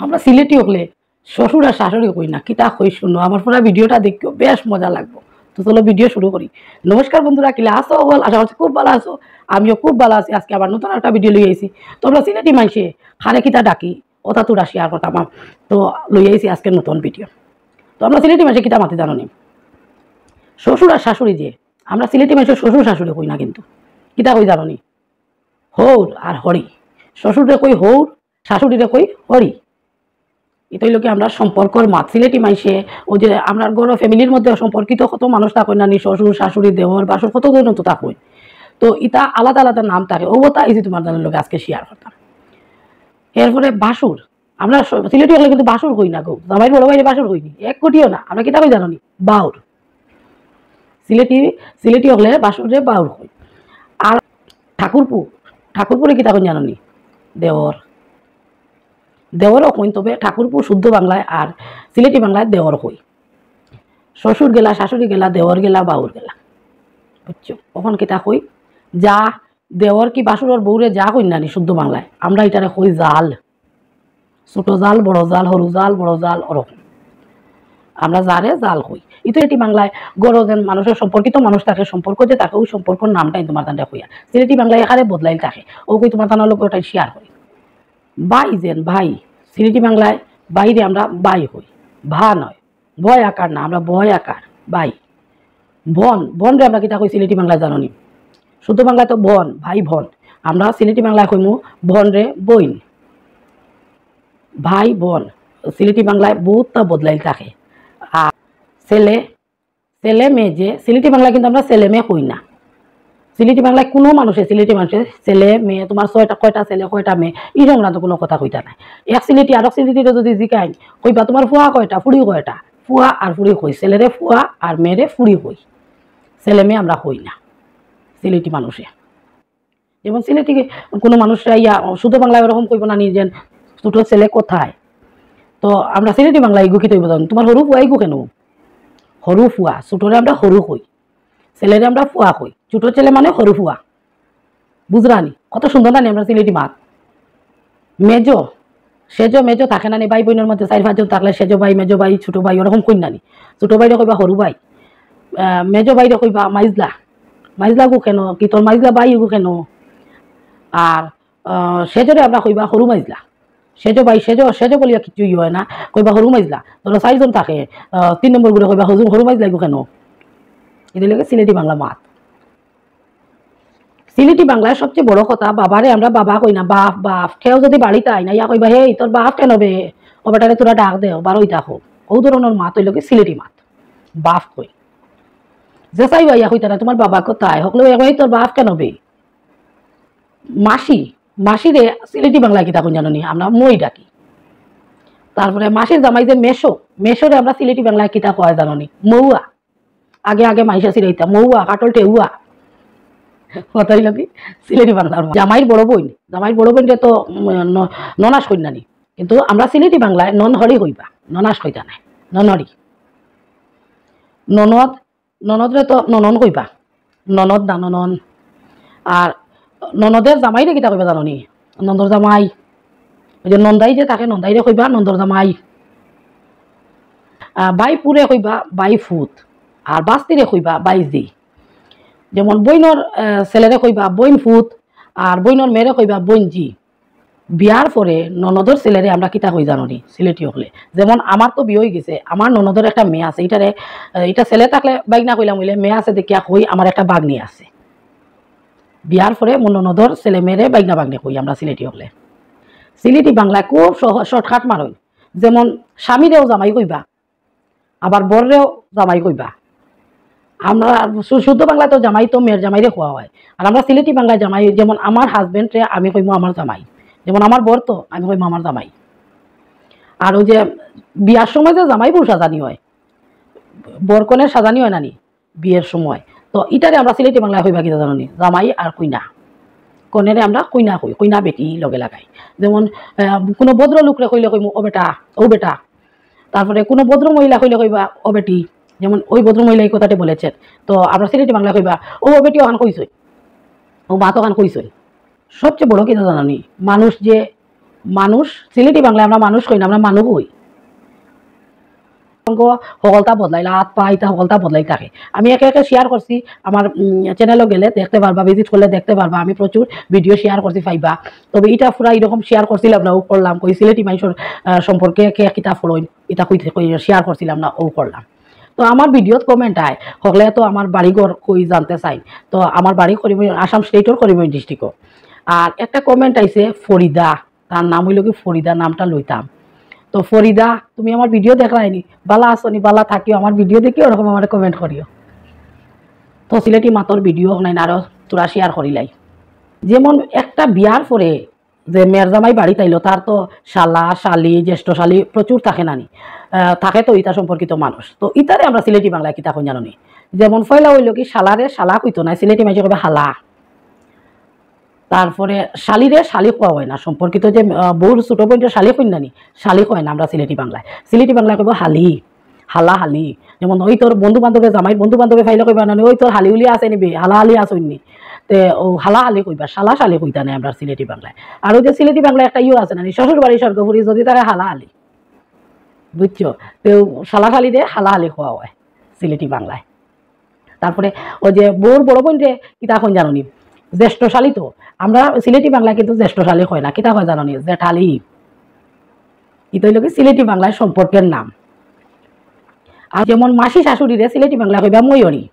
আমরা সিলেটি হলে শ্বশুর আর শাশুড়ি কই না, কিতা কই শুনো, আমার পুরো ভিডিওটা দেখো, বেশ মজা লাগবে। তো চলো ভিডিও শুরু করি। নমস্কার বন্ধুরা, কিলা আসো বল, আশা করছি খুব ভালো আছো। আমিও খুব ভালো আছি। আজকে আবার নতুন একটা ভিডিও লই আইছি। তো আমরা সিলেটি মাইসে হারে কিতা ডাকি ওটা তোরা শেয়ার করতাম। তো লই আইছি আজকে নতুন ভিডিও। তো আমরা সিলেটি মাইসে কিতা মাতি জানো নি? শ্বশুর আর শাশুড়ি যে, আমরা সিলেটি মাইসে শ্বশুর শাশুড়ি কই না, কিন্তু কিতা কই জানো নি? হৌর আর হরি। শ্বশুরে কই হৌর, শাশুড়িরে কই হরি। এটাই লোকে আমরা সম্পর্কর মাত। সিলেটি মাইসে ওই যে আমরা গড় ফ্যামিলির মধ্যে সম্পর্কিত কত মানুষ থাকেন না, শ্বশুর শাশুড়ি দেওর বাসর কত জন তো থাকুন। তো ইটা আলাদা আলাদা নাম থাকে, ও তা এই যে তোমার জানার লোক আজকে শেয়ার করতাম। এরপরে বাসুর, আমরা সিলেটি হলে কিন্তু বাসুর হই না গো, জামাই বড় বাইরে বাসুর হইনি, এক কোটিও না। আমরা কিতা কই জানো নি? বাউর। সিলেটি হলে বাসুরে বাউর হই। আর ঠাকুরপুরে কিতা কই জানো নি? দেওর। দেওরও কইন, তবে ঠাকুরপুর শুদ্ধ বাংলায় আর সিলেটি বাংলায় দেওর কই। শ্বশুর গেলা, শাশুড়ি গেলা, দেওর গেলা, বাউর গেলা, বুঝছো? তখন কিতা কই? যা দেওর কি বাসুরের বউরে যা কই নানি শুদ্ধ বাংলায়, আমরা এটারে কই জাল। ছোট জাল, বড় জাল, সরু জাল, বড় জাল, ওরকম আমরা যারে জাল কই। ইতো এটি বাংলায় গড় যেন মানুষের সম্পর্কিত মানুষ থাকে, সম্পর্ক যে থাকে ওই সম্পর্কর নামটাই তোমার তান্ডা কইয়া। সিলেটি বাংলায় এখানে বদলাই থাকে, ও কই তোমার তান্ডার লোক ওটাই শেয়ার করি। বাই যেন ভাই, সিলেটি বাংলায় বাইরে আমরা বাই হই, ভা নয়, ভয় আকার না, আমরা ভয় আকার বাই। বন, বন রে আমরা কিতা কই সিলেটি বাংলায় জানো নি? শুদ্ধ বাংলায় তো বন, ভাই বোন। আমরা সিলেটি বাংলায় কইমু বন রে বইন, ভাই বোন। সিলেটি বাংলায় বহুতটা বদলাই থাকে। আর ছেলে, ছেলে মেয়ে যে, সিলেটি বাংলায় কিন্তু আমরা ছেলে মেয়ে কই না। সিলেটি বাংলায় কোনো মানুষের, সিলেটি মানুষের ছেলে মেয়ে, তোমার কয়টা ছেলে কয়টা মেয়ে এই সংক্রান্ত কোনো কথা কইতা নাই। এক সিলেটি আর এক সিলেটিতে যদি জিকাই কইবা তোমার ফুয়া কয়টা, ফুড়ি কয়টা, ফুয়া আর ফুড়ি কই, ছেলেরে ফুয়া আর মেয়েরে ফুড়ি কই, ছেলে মেয়ে আমরা কই না সিলেটি মানুষে। যেমন সিলেটি কোনো মানুষরা ইয়া শুদ্ধ বাংলায় ওরকম কইব না নিজের ছোট ছেলে কোথায়। তো আমরা সিলেটি বাংলায় ইগু খিতে বোঝান, তোমার সরু ফুয়া ইগু কেন? সরু ফুয়া, ছোটরে আমরা সরু কই, ছেলেরে আমরা ফুয়া কই, ছোট ছেলে মানে সরু ফুয়া। বুঝরানি কত সুন্দর নানি আমরা সিলেটি মাত। মেজো, সেজো মেজো থাকে নানি, ভাই বোনের মধ্যে 4-5 জন থাকলে সেজো ভাই, মেজো ভাই, ছোট ভাই ওরকম কই নানি। ছোট ভাইরে কইবা সরু ভাই, মেজো ভাইরে কইবা মাইজলা। মাইজলা গু কেন, কি তোর মাইজলা ভাই গু কেন? আর সেজরে আমরা কইবা সরু মাইজলা। সেজো ভাই, সেজো বলিয়া কিছুই হয় না, কইবা সরু মাইজলা। ধরো 4 জন থাকে, 3 নম্বর গুলো কইবা সরু মাইজলা গু কেন? এদের লেগে সিলেটি বাংলা মাত। সিলেটি বাংলায় সবচেয়ে বড় কথা, বাবারে আমরা বাবা কই না, বাপ বাপ। কেউ যদি বাড়িতে আই না ইয়া কইবা হে তোর বাপ কেন বে, ও বেটারে তোরা ডাক দেও বারোই থাকো। ও ধরনের মাত হইল কি সিলেটি মাত, বাপ কই। যে চাইবা ইয়া কইতা না তোমার বাবা কোথায়, হকলে তোর বাপ কেন বে। মাসি, মাসিরে সিলেটি বাংলায় কিতা কই জানো নি? আমরা মই ডাকি। তারপরে মাসির জামাই যে মেশো, মেশোরে আমরা সিলেটি বাংলায় কিতা কয় জানো নি? মৌয়া। আগে আগে মাইসা সিরাইতা মৌয়া, কাটল টেউয়া, কথাই লাগি সিলেটি বাংলার। জামাইর বড় বোন, জামাইর বড় বোনকে তো ননাস কই নানি, কিন্তু আমরা সিলেটি বাংলায় ননহরি কইবা, ননাস কইতা নাই, ননহরি। ননদ, ননদরে তো ননন কইবা, ননদ না ননন। আর ননদের জামাইরে কিতা কইবা জানো নি? নন্দর জামাই। ওই যে নন্দাই যে থাকে, নন্দাইরে কইবা নন্দর জামাই। বাইপুরে কইবা বাই ফুত, আর বাস্তিরে কইবা বাইজি। যেমন বইনর ছেলেরে কইবা বইন ফুত, আর বইনর মেয়েরে কইবা বইনজি। বিয়ার পরে ননদর ছেলেরে আমরা কিতা কই জানো নি সিলেটি হলে? যেমন আমার তো বিয়ে হয়ে গেছে, আমার ননদর একটা মেয়ে আছে, এটা ছেলে থাকলে বাগনা কইলাম, হইলে মেয়ে আছে দেখিয়া কই আমার একটা বাগনি আছে। বিয়ার পরে মোর ননদর ছেলে মেয়েরে বাগনা বাগনি কই আমরা সিলেটি হলে। সিলেটি বাংলায় খুব শর্টকাট মারই। যেমন স্বামীরেও জামাই কইবা, আবার বররেও জামাই কইবা। আমরা শুদ্ধ বাংলায় তো জামাই তো মেয়ের জামাইরে খোয়া হয়, আর আমরা সিলেটি বাংলায় জামাই, যেমন আমার হাজবেন্ডে আমি কইমু আমার জামাই, যেমন আমার বর তো আমি কইমু আমার জামাই। আর ওই যে বিয়ার সময় যে জামাই বউ সাজানি হয়, বরকনের সাজানি হয় নানি বিয়ের সময়, তো ইটারে আমরা সিলেটি বাংলায় কইবা কিতা জানো নি? জামাই আর কইনা। কনেরে আমরা কইনা কই, কইনা বেটি লগে লাগাই। যেমন কোনো ভদ্র লোকরে কইলে কইমু ও বেটা, ও বেটা। তারপরে কোনো ভদ্র মহিলা কইলে কইবা ও বেটি, যেমন ওই ভদ্র মহিলা এই কথাটি বলেছেন। তো আমরা সিলেটি বাংলা কইবা ও বেটি ওখান কইছই, ও মা তো ওখান কইছই। সবচেয়ে বড় কিনা জানানি, মানুষ যে মানুষ সিলেটি বাংলায় আমরা মানুষ কই না, আমরা মানুষ হই। সকলতা বদলাইলা হাত পা ইটা সকলতা বদলাই থাকে। আমি একে একে শেয়ার করছি, আমার চ্যানেলও গেলে দেখতে পারবা, ভিজিট করলে দেখতে পারবা, আমি প্রচুর ভিডিও শেয়ার করছি পাইবা। তবে এটা পুরা এরকম শেয়ার করছিলাম না, ও করলাম কই সিলেটি মানুষের সম্পর্কে কে কিতা ফলোইন এটা কই শেয়ার করছিলাম না, ও করলাম। তো আমার ভিডিওত কমেন্ট আয় সকলে তো আমার বাড়িঘর কই জানতে চাই। তো আমার বাড়ি করিমগঞ্জ, আসাম স্টেটর করিমগঞ্জ ডিস্ট্রিক্টও। আর একটা কমেন্ট আইছে ফরিদা, তার নাম হইল কি ফরিদা, নামটা লইতাম। তো ফরিদা তুমি আমার ভিডিও দেখাইনি, বালা আসনি, বালা থাকিও, আমার ভিডিও দেখিও ওরকম আমার কমেন্ট করিও। তো সিলেটি মাতর ভিডিও নাই আরো তোরা শেয়ার করিলাই। যেমন একটা বিয়ার পরে যে মেয়ের জামাই বাড়ি তাইলো, তার তো শালা শালি জ্যেষ্ঠ শালি প্রচুর থাকে নানি, থাকে তো ইটা সম্পর্কিত মানুষ। তো ইতারে আমরা সিলেটি বাংলায় কিতা কই জানি, যেমন ফয়লা হইল কি শালারে শালা কইতো না, সিলেটি মানুষ কবে হালা। তারপরে শালিরে শালি কোয়া হয় না, সম্পর্কিত যে বউর ছোট বোনটা শালি কই নানি, শালি কয় না আমরা সিলেটি বাংলায়। সিলেটি বাংলায় কইব হালি, হালা হালি। যেমন ওই তোর বন্ধু বান্ধবে জামাই বন্ধু বান্ধবে ফাইলে কইবা না, ওই তোর হালি উলি আছে নিবি, হালা হালি আসইনি। তে ও হালা হালি কইবা, শালা শালি কইতা নাই আমরা সিলেটি বাংলায়। আর ওই যে সিলেটি বাংলায় একটা ইয়ে আছে না, শ্বশুর বাড়ি স্বর্গপুরি যদি তারা হালা হালি, বুঝছো? তো শালা শালি দিয়ে হালা হালি খোয়া হয় সিলেটি বাংলায়। তারপরে ওই যে বউর বড় বোন রে কিতা এখন জানি জ্যেষ্ঠশালী, তো আমরা সিলেটি বাংলায় কিন্তু জ্যেষ্ঠশালী হয় না, কিতা হয় জানি জেঠালি। এটা হইল কি সিলেটি বাংলায় সম্পর্কের নাম। আর যেমন মাসি শাশুড়িরে সিলেটি বাংলা কইবা ময়ূরী,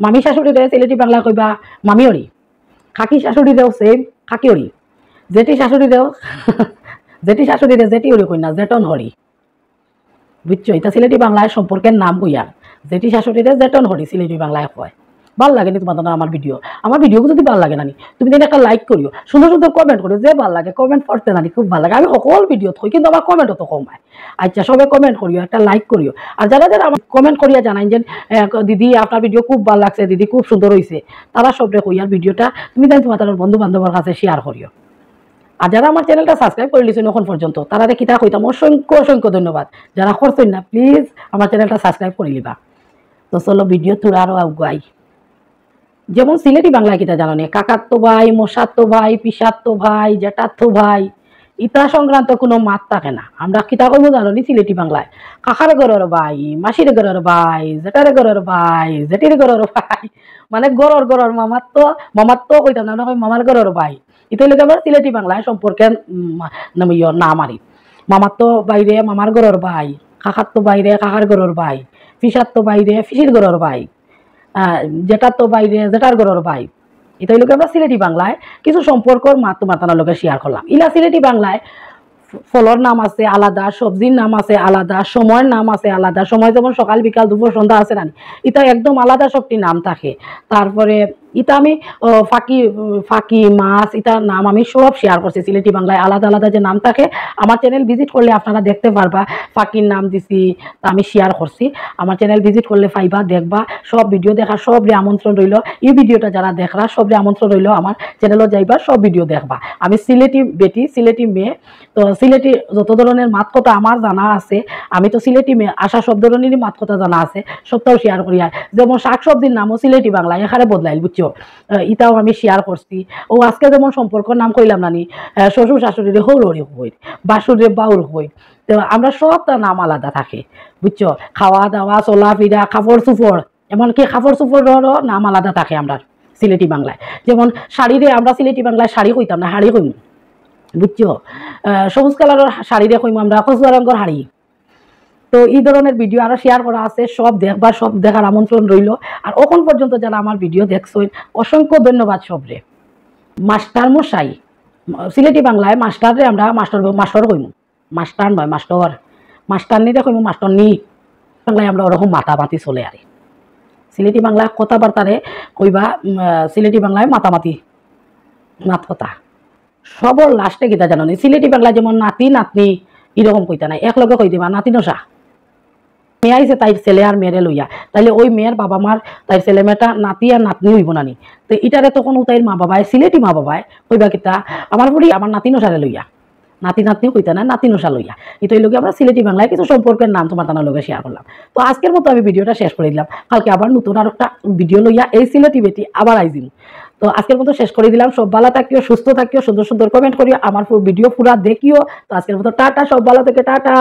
মামি শাশুড়িরে সিলেটি বাংলা কইবা মামিয়রি, কাকি শাশুড়িরেও সেম কাকিয়রি, জেঠি শাশুড়িরেও জেঠি শাশুড়িরে জেঠিয়রি কই না জেটন হরি, বুঝছো? এটা সিলেটি বাংলায় সম্পর্কের নাম কইয়া, জেঠি শাশুড়িরে জেটন হরি সিলেটি বাংলায় কয়। ভাল লাগে নি তোমার আমার ভিডিও? আমার ভিডিও যদি ভাল লাগে নানি তুমি দিন একটা লাইক করিও, সুন্দর সুন্দর কমেন্ট করিও, যে ভাল লাগে কমেন্ট করতে নানি খুব ভালো লাগে। আমি সকল ভিডিও থই কিন্তু আমার কমেন্টও তো কমায়। আচ্ছা সবাই কমেন্ট করিও, একটা লাইক করিও। আর যারা যারা আমার কমেন্ট করিয়া জানাই যে দিদি আপনার ভিডিও খুব ভালো লাগছে, দিদি খুব সুন্দর হয়েছে, তারা সবরে কইয়ার ভিডিওটা তুমি জানি তোমার তার বন্ধু বান্ধবের কাছে শেয়ার করিও। আর যারা আমার চ্যানেলটা সাবস্ক্রাইব করে লিছেন এখন পর্যন্ত তারা কিতা কইতাম অসংখ্য অসংখ্য ধন্যবাদ। যারা করছেন না প্লিজ আমার চ্যানেলটা সাবস্ক্রাইব করে লিবা। তো চলো ভিডিও তোরা আরো আগুয়াই। যেমন সিলেটি বাংলায় কিতা জানো নি, কাকাতো ভাই, মশাতো ভাই, পিসাতো ভাই, জেঠাতো ভাই, ইতা সংক্রান্ত কোনো মাত থাকে না। আমরা কিতা কইব জানো নি সিলেটি বাংলায়, কাকার ঘরের ভাই, মাসির ঘরের ভাই, জেঠার ঘরের ভাই, জেঠির ঘরের ভাই, মানে গরর মামার তো কইতাম না, মামার ঘরের ভাই। এটা হইলে আবার সিলেটি বাংলায় সম্পর্কের নাম আরি। মামার তো বাইরে মামার ঘরের ভাই, কাকার তো বাইরে কাকার ঘরের ভাই, পিসার তো বাইরে পিসির ঘরের ভাই, যেটার তো বাইরে যেটার ঘরের ভাই। এটা হইলো আমরা সিলেটি বাংলায় কিছু সম্পর্কর মাতানোর লোকে শেয়ার করলাম। ইলা সিলেটি বাংলায় ফলর নাম আছে আলাদা, সবজির নাম আছে আলাদা, সময়ের নাম আছে আলাদা। সময় যেমন সকাল বিকাল দুপুর সন্ধ্যা আছে না, এটা একদম আলাদা সবটি নাম থাকে। তারপরে এটা আমি ফাঁকি মাছ এটার নাম আমি সব শেয়ার করছি। সিলেটি বাংলায় আলাদা আলাদা যে নাম থাকে, আমার চ্যানেল ভিজিট করলে আপনারা দেখতে পারবা। ফাঁকির নাম দিছি, তা আমি শেয়ার করছি। আমার চ্যানেল ভিজিট করলে পাইবা, দেখবা। সব ভিডিও দেখা সবরে আমন্ত্রণ রইল। এই ভিডিওটা যারা দেখরা সবরে আমন্ত্রণ রইল আমার চ্যানেলও যাইবা, সব ভিডিও দেখবা। আমি সিলেটি বেটি, সিলেটি মেয়ে, তো সিলেটি যত ধরনের মাত কথা আমার জানা আছে, আমি তো সিলেটি মেয়ে, আশা সব ধরনেরই মাত কথা জানা আছে, সবটাও শেয়ার করি। আর যেমন শাক সবজির নামও সিলেটি বাংলায় এখানে বদলাইল, বুঝছো? ইটাও আমি শেয়ার করছি। ও আজকে যেমন সম্পর্কর নাম কইলাম নানি, শ্বশুর শাশুড়িরে হৌরি হই, বাসুরে বাউর হই, তো আমরা সবটা নাম আলাদা থাকে, বুঝছো? খাওয়া দাওয়া চলা ফিরা কাপড় চুপড়, এমনকি কাপড় চুপড়েরও নাম আলাদা থাকে আমরা সিলেটি বাংলায়। যেমন শাড়িরে আমরা সিলেটি বাংলায় শাড়ি কইতাম না, হাড়ি কইম, বুঝছো? সবুজ কালারের শাড়িরে কইম আমরা কচুয়া রঙের হাড়ি। তো এই ধরনের ভিডিও আরো শেয়ার করা আছে, সব দেখবার, সব দেখার আমন্ত্রণ রইল। আর এখন পর্যন্ত যারা আমার ভিডিও দেখছেন অসংখ্য ধন্যবাদ সবরে। মাস্টার মশাই, সিলেটি বাংলায় মাস্টারে আমরা মাস্টার কইম, মাস্টার নয় মাস্টার, মাস্টার নিতে কইম মাস্টার নি। বাংলায় আমরা ওরকম মাতামাতি চলে আরে। সিলেটি বাংলায় কথাবার্তারে কইবা সিলেটি বাংলায় মাতামাতি, মাত কথা। সবর লাস্টে কিতা জানো নি, সিলেটি বাংলায় যেমন নাতি নাতনি এরকম কইতা নাই, একলগে কই দিবা নাতি নসা। মেয়ে আইসে তাই ছেলে আর মেয়েরে লইয়া, তাইলে ওই মেয়ের বাবা মার তাই ছেলে মেয়েটা নাতি আর নাতনি হইব নানি। তো ইটারে তখন তাইর মা বাবায় সিলেটি মা বাবায় কইবা কিতা আমার বুড়ি আমার নাতি নসারে লইয়া, নাতি নাতনিও কইতা না, নাতি নশা লইয়া। কিন্তু এই লোকে আমরা সিলেটি বাংলায় কিছু সম্পর্কের নাম তোমার তানার লোকে শেয়ার করলাম। তো আজকের মতো আমি ভিডিওটা শেষ করে দিলাম, কালকে আবার নতুন আর একটা ভিডিও লইয়া এই সিলেটি বেটি আবার আইজিম। তো আজকের মতো শেষ করে দিলাম। সব ভালো থাকিও, সুস্থ থাকিও, সুন্দর সুন্দর কমেন্ট করিও, আমার ভিডিও পুরা দেখিও। তো আজকের মতো টাটা, সব ভালো থেকে টাটা।